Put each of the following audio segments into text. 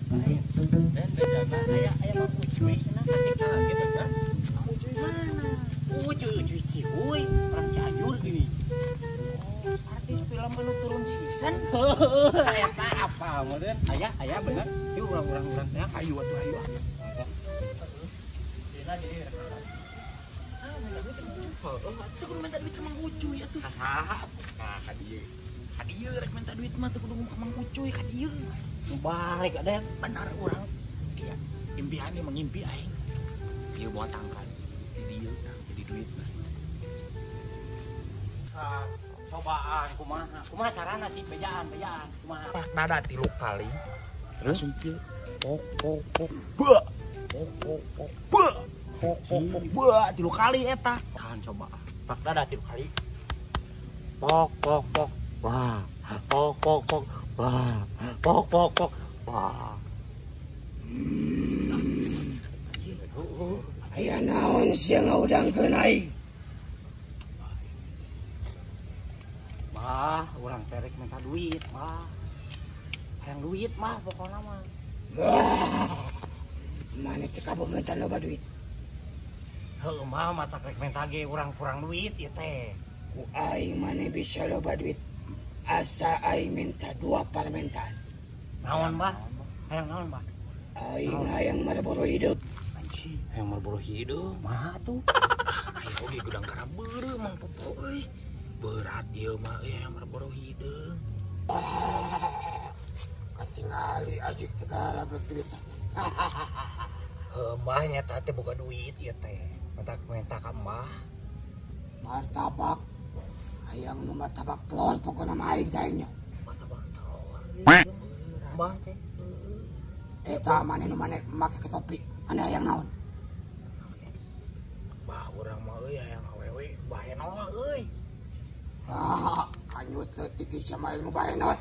Dan bedana aya mah ucuy cenah sakit lagi bener. Ucuy mana? Ucuy Cihuy, orang Cianjur gini. Oh, artis film anu turun season. Heuh, eta apa meureun? Aya bener. Ieu urang-urang teh hayu atuh hayu. Dina jadi rekaman. Tuh kudu minta duit ke Mang Ucuy atuh. Nah, ka dieu rek minta duit mah tuh kudu ke Mang Ucuy ka dieu. Nu balik ada benar urang. Iya, impian ieu mangimpi aing. Ieu moal tangkal. Di dieu jadi duit mah. Cobaan kumaha carana sih bejaan kumaha. Nada 3 kali. Terus kieu Pok pok pok. ba. Pok pok. Ba. Ba 3 kali eta. Tahan coba. Pak dada 3 kali. Pok pok pok. Wah. Pok pok pok. Wah. Pok pok pok. Wah. Aya naon sia ngaudangkeun aing? Mah, urang terek minta duit, mah. Hayang duit mah pokona mah. Mana teh kabeungetan loba duit? Heuh mah mata rek minta ge urang kurang duit ieu teh. Ku aing mana bisa loba duit? Asa aing minta 2 permintaan. Naon mah? Hayang naon mah? Aing hayang Marlboro hidup. Anjing, hayang Marlboro hidup. Mah atuh. Ayo oge gudang karabeureu Mang Popo euy. Berat ieu mah hayang Marlboro hideung. Katingali ajik tegara berduit. Heuh mah nyata teh boga duit ieu teh. Minta ka mah. Martabak. Hayang nu martabak telur pokona mah aing teh nya. Martabak telur. Mah teh. Eta mane nu mane make ketopi. Ane hayang naon? Bah urang mah euy hayang awewe bae naon euy. Kanyut leutik ieu mah nu bae naon?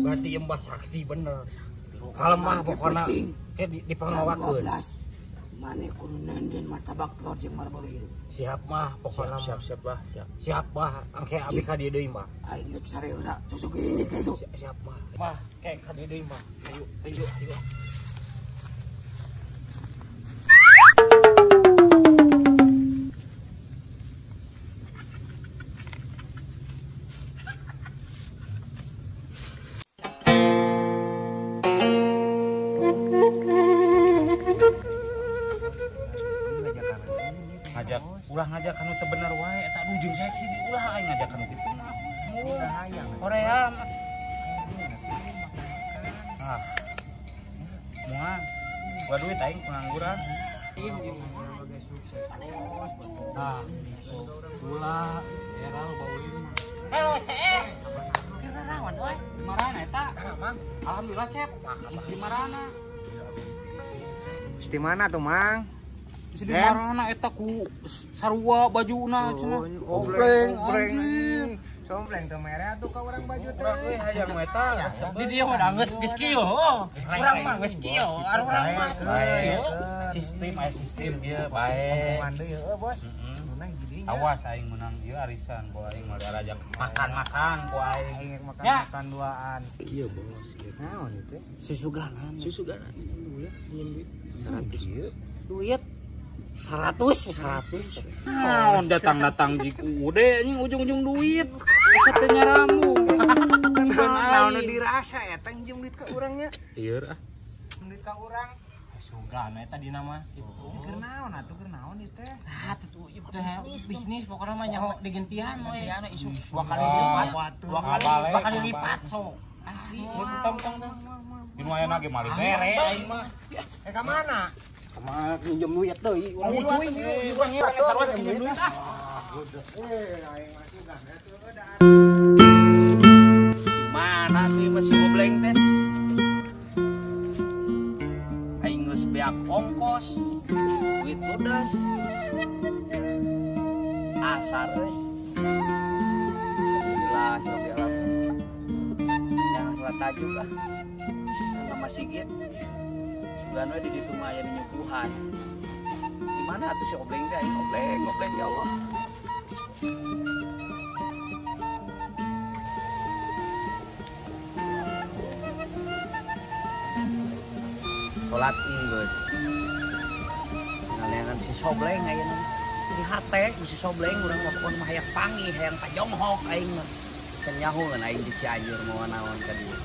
Berarti Mbah sakti bener. Kalem mah pokona di pangawakeun. Mane kudu nenden martabak telur jeung Marlboro hidup. Siap mah pokona Siap bah. siap mah angke abi ka dieu deui mah. Aing rek sareura susuk ini ka itu. Siap mah. Mah kayak ka dieu deui mah. Ayo. Ngajak kanu teu bener wae eta ujung seksi di ulah aing ngajak kanu kitu. Udah hayang. Korea. Moal. Gua duit aing pengangguran. Ulah era baulin mah. Halo, Cep. Kira naon we? Marana eta? Mang. Alhamdulillah, Cep. Di marana? Di mana tuh, Mang? Di marana eta ku sarua bajuna cenah. Obleng anjing. Sompleng teh merah tuh ka urang baju teh. Urang we hayang eta. Di dieu mah geus kieu. Urang mah geus kieu. Urang mah sistem aya sistem dia bae. Mandu ya, Bos. Awas aing menang ieu arisan ku aing mah diarajak makan-makan ku aing. Aing makan duaan. Iya, Bos. Naon itu? Susuganan. Duit, duit. 100 duit 100. Naon datang jikude anjing ujung-ujung duit. Satenya rambung. Naon dirasa eta njem duit ka urangnya. Ieu Duit ka urang. Sugan eta dina mah kitu. Keur naon atuh keur naon ieu teh? Tuh bisnis pokoknya mah nyaho digentian we. Isu 2 kali lipat. 2 kali lipat so. Asli. Geus tong-tong tong. Dinu aya ge mali bere aing mah. Ka mana? Kemana pinjam duit deui. Urang Duit sarua pinjam duit. Mana tuh masih ngobleng teh? Aing geus beak ongkos, duit ludes. Asar euy. Alhamdulillah, rabbil alamin. Jangan salah tajuk lah. Nama Sigit. Sugan we di ditu mah aya nyuguhan. Di mana atuh si obleng teh? Aing obleng ya Allah. Sholat geus. Ngaleangan si Sobleng ayeuna. Di hate si Sobleng urang mah pokona mah hayang panggih, hayang pajonghok aing mah. Can nyahoeun aing di Cianjur moal naon ka dieu.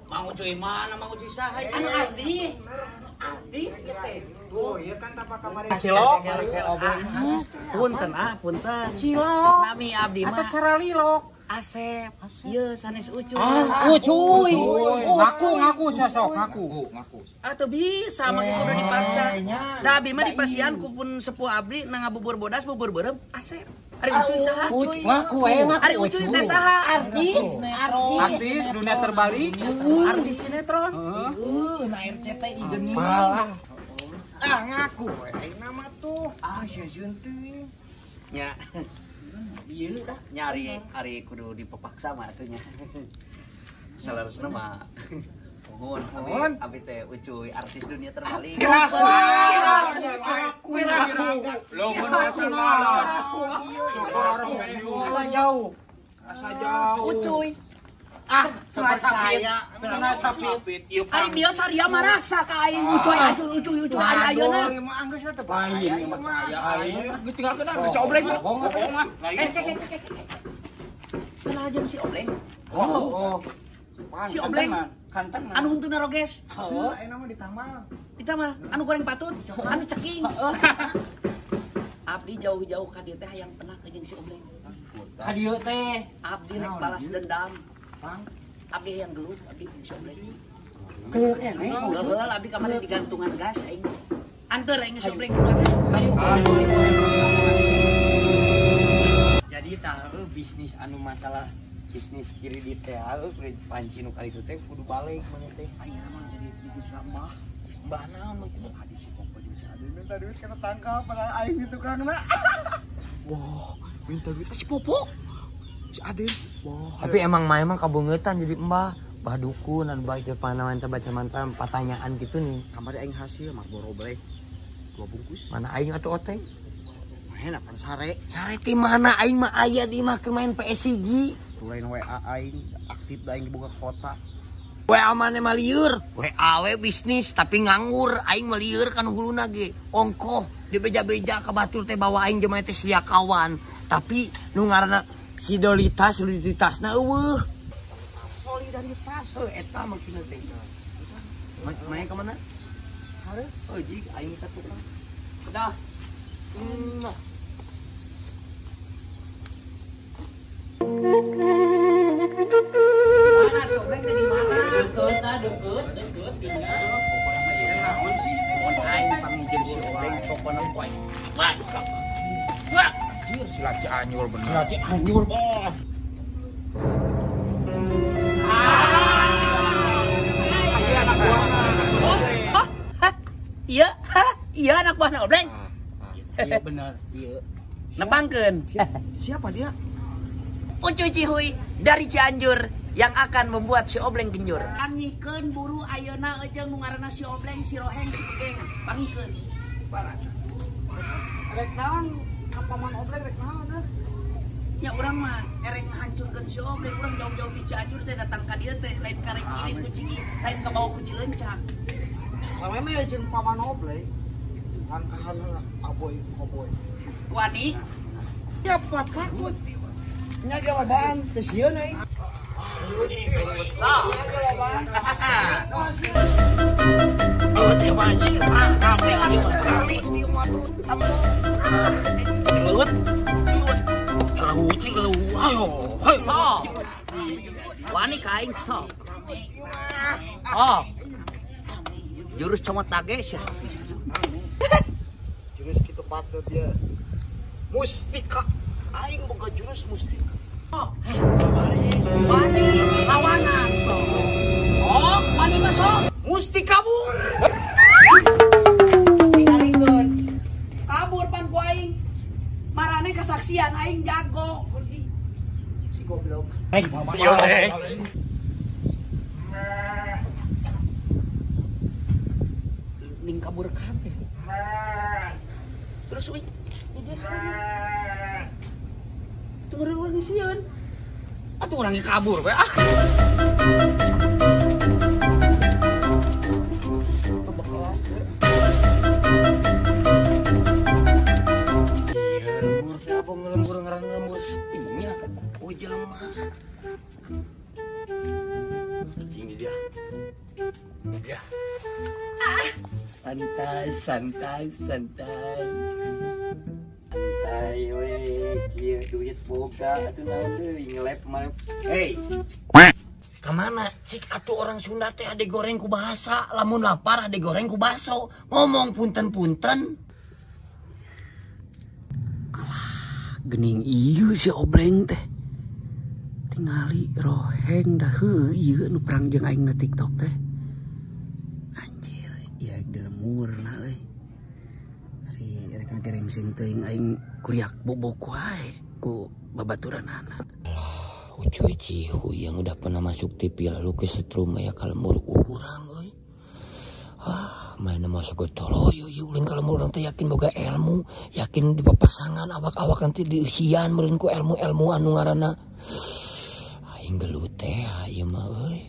Mau cuy mana mau cuy saha anu artis Tuh, ieu kan tapak kamari. Cilok. punten punten Cilok. nami abdi Atau mah cara lilok. Asep ieu sanes ucuy Ucuy. Ngaku sosok ngaku. atau bisa mah kudu dipaksa da abdi mah dipasian ku pun sepuh abdi na ngabubur bodas bubur beureum Asep ari ucuy saha Ngaku ari ucuy teh saha Artis dunia terbalik. artis sinetron Na RCTI geuning. Malah. Ngaku we aing nama tuh. Sieun teuing. nya ieu dah nyari ari kudu dipepaksa mah atuh nya salaresna mah mohon abdi teh ucuy artis dunia terbalik Lamun nasional. Jauh. Asa jauh. ucuy Percaya. ari biasa dia mah raksa ka aing ucuy ucuy ayeuna Mah anggeus we teu Lain mah percaya. Geus tinggalkeun ari si Obleng mah. Bohong mah. kenal jeung si Obleng Oh. Si Obleng. Kanten mah. anu huntuna roges ayeuna mah ditamal. ditamal anu goreng patut anu ceking abdi jauh-jauh ka dieu teh hayang pernah ka jeung si Obleng Ka dieu teh. abdi rek balas dendam abdi hayang gelut abdi jeung si Obleng Keur keneh. Heula abdi kamari digantungan gas aing anteur aing si Obleng jadi tahu bisnis anu masalah bisnis kredit teh kredit panci nu kali teh kudu balik mah teh aing mah jadi bisnis mbah naon mah kitu hadis pokok jeung si Aden Minta duit kena tangkap pada aing di tukangna. Wah, minta duit si Popo. Si Aden. Wah, Tapi emang mah emang kabungetan jadi mbah dukun dan baca panawan baca mantra pertanyaan gitu nih. kamari aing hasil Marlboro Black 2 bungkus. Mana aing atuh oteng? Main apaan sare? Sare ti mana aing mah aya di mah keur main PSG. Tulain WA aing aktif da aing dibuka kota. WA mana mah lieur? WA we bisnis tapi nganggur aing mah lieur kan huluna ge. Ongkoh di beja-beja ka batur teh bawa aing jemaah teh sia kawan. Tapi nu ngaranna soliditasna eueuh. Solidaritas eta mah kieu teh. Main ka mana? Hareup euy aing ka tukang. Dah. Mana Sobleng teh di mana? Deket tinggal. Pokona mah ieu naon sih teh? Mun aing panggil si Obleng pokona poe. Wah. Sila Cianjur bener. Lagi anyur bos. Iya anak buah Obleng. Iya bener, iya. Nepangkeun. Siapa dia? Ucuy Cihuy dari Cianjur yang akan membuat si Obleng genjur. Pangikeun buru ayeuna jeung nu ngaranna si Obleng, si Roheng, si Pegeng. Pangikeun. Rek naon? Kapaman Obleng rek naon dah? Ya urang mah erek ngahancurkeun si Obleng, urang jauh-jauh di Cianjur teh datang ka dieu teh lain ka rek irit ku Cigi, lain ka bawa ku Cileunca. Sameme jeung paman Obleng. Angkahan aboy koboy. Wani, Siapa takut? Nya jawaban teu sieun aing. Oh, dia anjing. Kape ieu mah. kali di motor kamu. Leut. Ucing lu. Ayo. Hei, So. Wani kaing so. Oh. Jurus comot tage sih. Jurus kitu patut dia. Mustika. Aing boga jurus mustika. Wani lawanan so. Oh, wani mah so. Musti kabur. Tinggalikeun. Kabur pan ku aing. Marana saksian aing jago. Si goblok. Ning kabur kabeh. Terus we dia itu orang sieun. Atuh orangnya kabur we ah. Ngelembur sepinya. Oh jelema. Sini dia. Ya. Santai we, kieu duit boga atuh naon deui ngelep mah. Hei. Kamana? Cik atuh orang Sunda teh ade goreng ku bahasa, lamun lapar ade goreng ku baso. Ngomong punten-punten. Alah, gening ieu si Obleng teh. Tingali roheng dah heuh ieu nu perang jeung aing na TikTok teh. Anjir, ya gelemurna euy. Ari rek ngagerengsing teuing aing kuriak bobok wae ku babaturanana. Ucuy Cihuy yang udah pernah masuk TV lalu kesetrum ya kalembur urang euy. Main masuk ke toloyo ulin kalembur urang teh yakin boga ilmu, yakin di papasangan awak-awak nanti diusian meureun ku ilmu-ilmu anu ngaranna aing gelut teh ieu mah euy.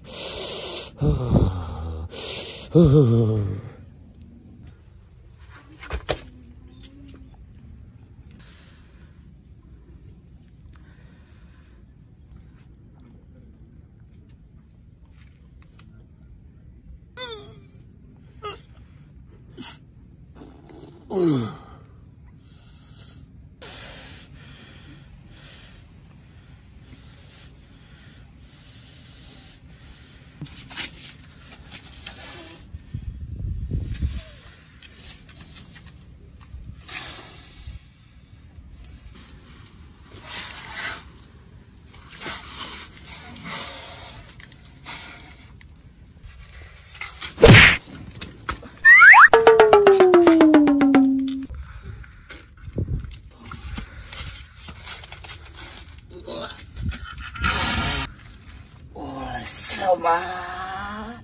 Somat,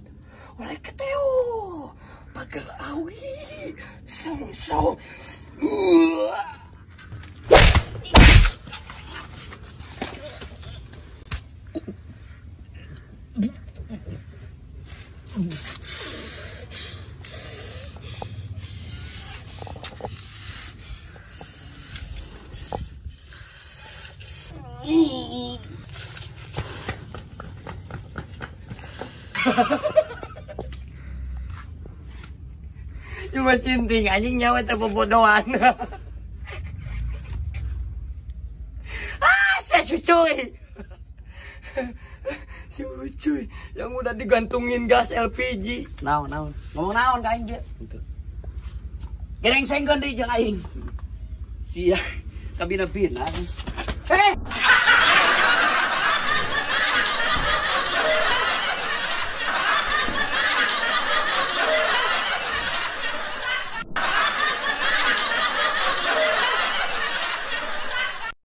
oleh keteo, pagar awi, song. Cuma cinting anjing nyawa teh bobodohan. Saya cuy. Si cuy yang udah digantungin gas LPG. Naon. Ngomong naon ka aing ge. Gerengsengkeun deui jeung aing. Sia kabina-bina.